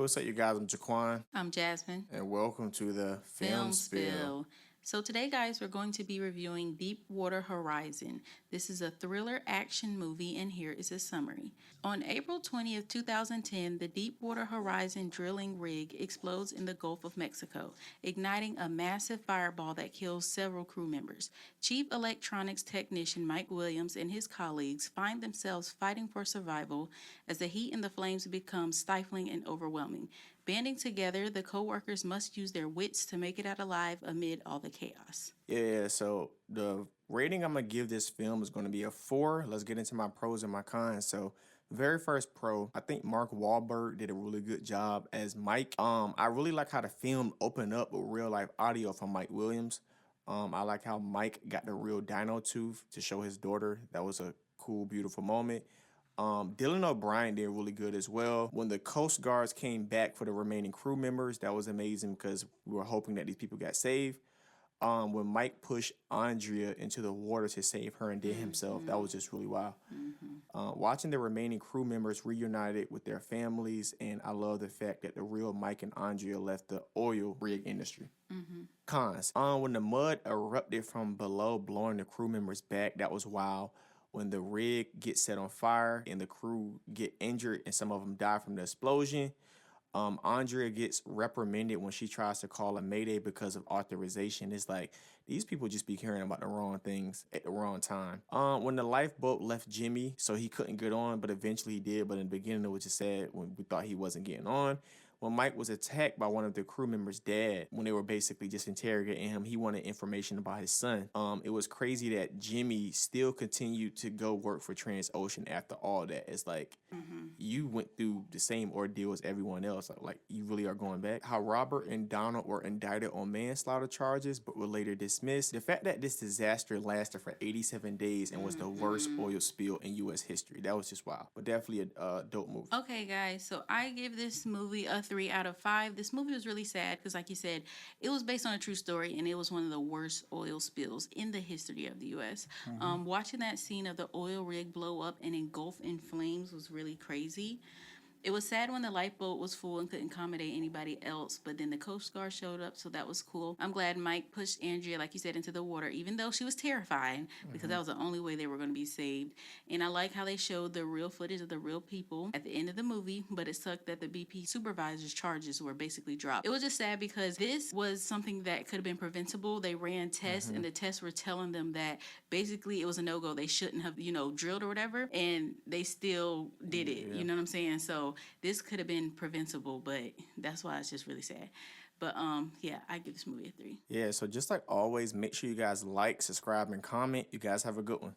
what's up, you guys? I'm Jaquan, I'm Jasmine. and welcome to the Film Spill. So today, guys, we're going to be reviewing Deepwater Horizon. This is a thriller action movie, and here is a summary. On April 20th, 2010, the Deepwater Horizon drilling rig explodes in the Gulf of Mexico, igniting a massive fireball that kills several crew members. Chief electronics technician Mike Williams and his colleagues find themselves fighting for survival as the heat and the flames become stifling and overwhelming. Banding together, the co-workers must use their wits to make it out alive amid all the chaos. Yeah, so the rating I'm gonna give this film is gonna be a 4. Let's get into my pros and my cons. So, very first pro, I think Mark Wahlberg did a really good job as Mike. I really like how the film opened up with real life audio from Mike Williams. I like how Mike got the real dino tooth to show his daughter. That was a cool, beautiful moment. Dylan O'Brien did really good as well. When the Coast Guards came back for the remaining crew members, that was amazing because we were hoping that these people got saved. When Mike pushed Andrea into the water to save her and did himself, that was just really wild. Watching the remaining crew members reunited with their families, and I love the fact that the real Mike and Andrea left the oil rig industry. Cons. When the mud erupted from below, blowing the crew members back, that was wild. When the rig gets set on fire and the crew get injured and some of them die from the explosion. Andrea gets reprimanded when she tries to call a mayday because of authorization. It's like these people just be caring about the wrong things at the wrong time. When the lifeboat left Jimmy, so he couldn't get on, but eventually he did. But in the beginning, it was just sad when we thought he wasn't getting on. When Mike was attacked by one of the crew members' dad, when they were basically just interrogating him, he wanted information about his son. It was crazy that Jimmy still continued to go work for Transocean after all that. It's like you went through the same ordeal as everyone else. Like you really are going back. How Robert and Donald were indicted on manslaughter charges, but were later dismissed. The fact that this disaster lasted for 87 days and was the worst oil spill in U.S. history, that was just wild. But definitely a dope movie. Okay, guys, so I give this movie a 3 out of 5. This movie was really sad because, like you said, it was based on a true story and it was one of the worst oil spills in the history of the U.S. Watching that scene of the oil rig blow up and engulf in flames was really crazy. It was sad when the lifeboat was full and couldn't accommodate anybody else, but then the Coast Guard showed up, so that was cool. I'm glad Mike pushed Andrea, like you said, into the water, even though she was terrified, because that was the only way they were going to be saved. And I like how they showed the real footage of the real people at the end of the movie, but it sucked that the BP supervisor's charges were basically dropped. It was just sad because this was something that could have been preventable. They ran tests, and the tests were telling them that basically it was a no-go. They shouldn't have, drilled or whatever, and they still did it. You know what I'm saying? So this could have been preventable, but that's why it's just really sad. But yeah, I give this movie a 3. Yeah, so just like always, make sure you guys like, subscribe, and comment. You guys have a good one.